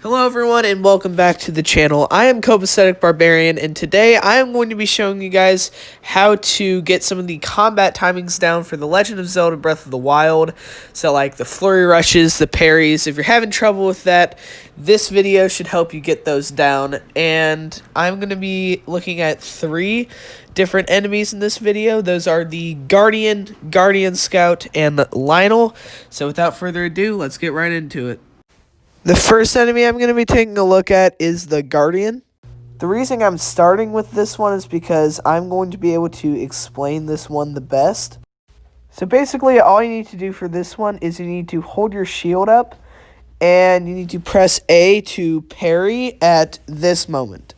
Hello everyone and welcome back to the channel. I am Copacetic Barbarian and today I am going to be showing you guys how to get some of the combat timings down for The Legend of Zelda Breath of the Wild. So like the flurry rushes, the parries. If you're having trouble with that, this video should help you get those down. And I'm going to be looking at 3 different enemies in this video. Those are the Guardian Scout, and Lionel. So without further ado, let's get right into it. The first enemy I'm going to be taking a look at is the Guardian. The reason I'm starting with this one is because I'm going to be able to explain this one the best. So basically all you need to do for this one is you need to hold your shield up and you need to press A to parry at this moment.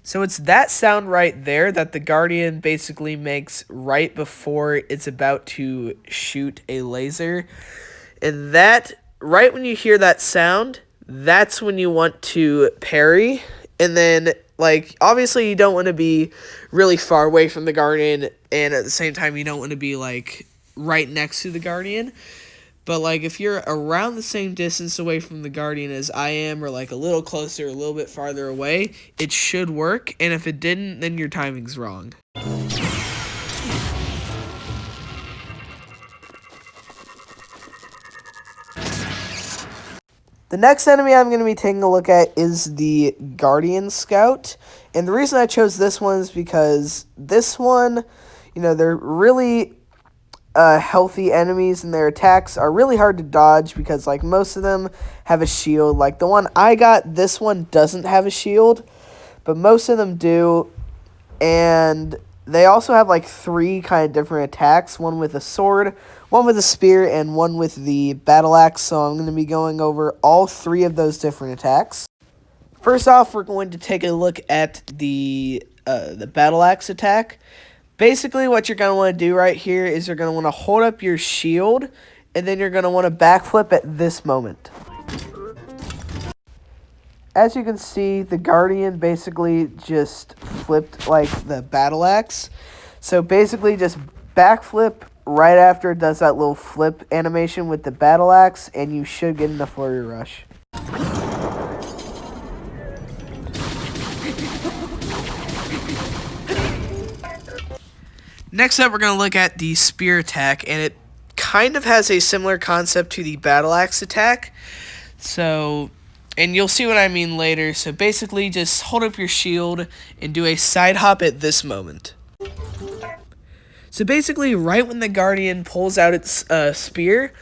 So it's that sound right there that the Guardian basically makes right before it's about to shoot a laser. And that, right when you hear that sound, that's when you want to parry. And then, like, obviously you don't want to be really far away from the Guardian, and at the same time you don't want to be, like, right next to the Guardian. But, like, if you're around the same distance away from the Guardian as I am, or, like, a little closer, a little bit farther away, it should work. And if it didn't, then your timing's wrong. The next enemy I'm going to be taking a look at is the Guardian Scout. And the reason I chose this one is because this one, you know, they're really healthy enemies, and their attacks are really hard to dodge because, like, most of them have a shield. Like, the one I got, this one doesn't have a shield, but most of them do. And they also have, like, 3 kind of different attacks, one with a sword, one with a spear, and one with the battle axe. So I'm going to be going over all 3 of those different attacks. First off, we're going to take a look at the battle axe attack. Basically, what you're going to want to do right here is you're going to want to hold up your shield, and then you're going to want to backflip at this moment. As you can see, the Guardian basically just flipped like the battle axe. So basically just backflip right after it does that little flip animation with the battle axe, and you should get in the flurry rush. Next up, we're going to look at the spear attack, and it kind of has a similar concept to the battle axe attack. So, and you'll see what I mean later. So basically, just hold up your shield and do a side hop at this moment. So basically, right when the Guardian pulls out its spear,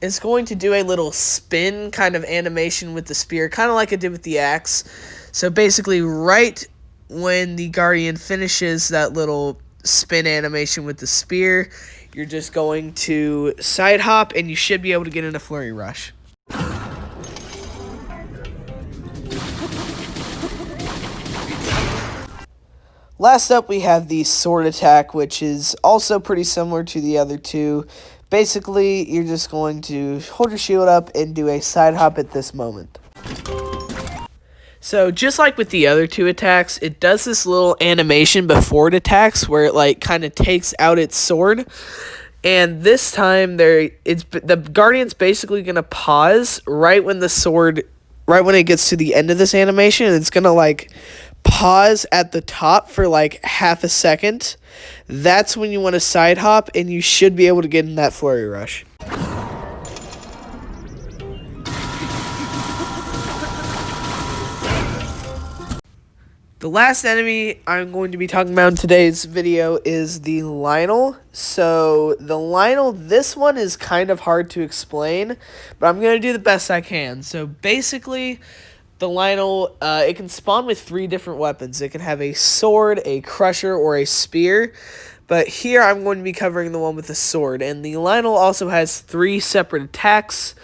it's going to do a little spin kind of animation with the spear, kind of like it did with the axe. So basically, right when the Guardian finishes that little spin animation with the spear, you're just going to side hop, and you should be able to get in a flurry rush. Last up, we have the sword attack, which is also pretty similar to the other 2. Basically, you're just going to hold your shield up and do a side hop at this moment. So just like with the other 2 attacks, it does this little animation before it attacks where it, like, kind of takes out its sword. And this time, the Guardian's basically going to pause right when it gets to the end of this animation. And it's going to, like, pause at the top for like half a second. That's when you want to side hop, and you should be able to get in that flurry rush. The last enemy I'm going to be talking about in today's video is the Lionel. So the Lionel, this one is kind of hard to explain, but I'm going to do the best I can. So basically, the Lionel, it can spawn with 3 different weapons. It can have a sword, a crusher, or a spear. But here I'm going to be covering the one with the sword. And the Lionel also has 3 separate attacks,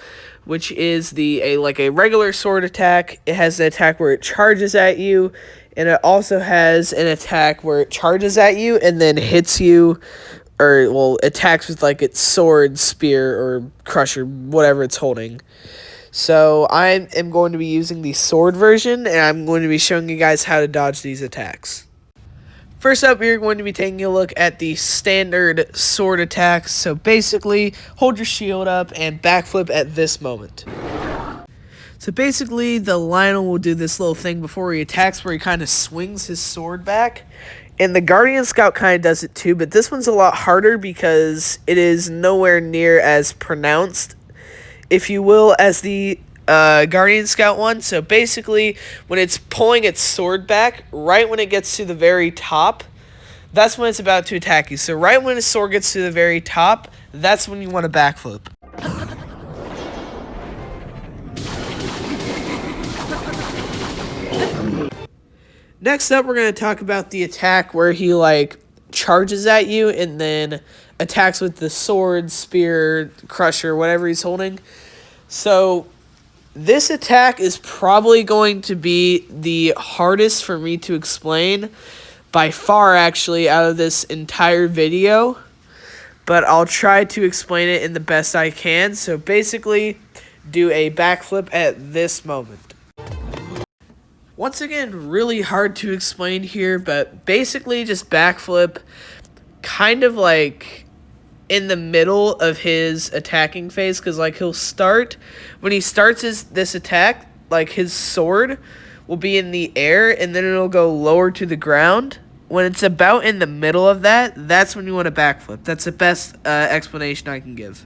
which is a regular sword attack. It has an attack where it charges at you. And it also has an attack where it charges at you and then hits you, or, well, attacks with, like, its sword, spear, or crusher, whatever it's holding. So I am going to be using the sword version, and I'm going to be showing you guys how to dodge these attacks. First up, we're going to be taking a look at the standard sword attacks. So basically, hold your shield up and backflip at this moment. So basically, the Lionel will do this little thing before he attacks where he kind of swings his sword back. And the Guardian Scout kind of does it too, but this one's a lot harder because it is nowhere near as pronounced, if you will, as the Guardian Scout one. So basically, when it's pulling its sword back, right when it gets to the very top, that's when it's about to attack you. So right when his sword gets to the very top, that's when you want to backflip. Next up, we're going to talk about the attack where he, like, charges at you and then attacks with the sword, spear, crusher, whatever he's holding. So this attack is probably going to be the hardest for me to explain by far, actually, out of this entire video. But I'll try to explain it in the best I can. So basically, do a backflip at this moment. Once again, really hard to explain here, but basically just backflip kind of like in the middle of his attacking phase, because like he'll start, when he starts this attack, like his sword will be in the air and then it'll go lower to the ground. When it's about in the middle of that, that's when you want to backflip. That's the best explanation I can give.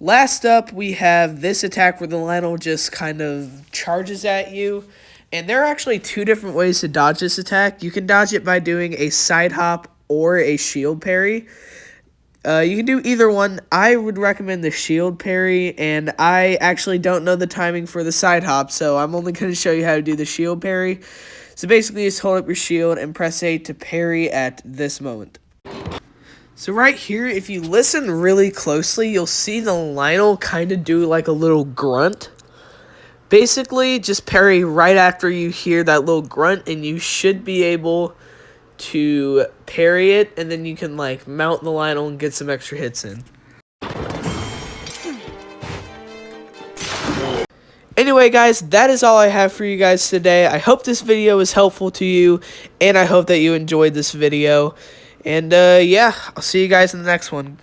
Last up, we have this attack where the Lionel just kind of charges at you. And there are actually two different ways to dodge this attack. You can dodge it by doing a side hop or a shield parry. You can do either one. I would recommend the shield parry, and I actually don't know the timing for the side hop, so I'm only going to show you how to do the shield parry. So basically, just hold up your shield and press A to parry at this moment. So right here, if you listen really closely, you'll see the Lionel kind of do like a little grunt. Basically, just parry right after you hear that little grunt, and you should be able to parry it, and then you can like mount the Lionel and get some extra hits in. Anyway, guys, that is all I have for you guys today. I hope this video was helpful to you, and I hope that you enjoyed this video. And yeah, I'll see you guys in the next one.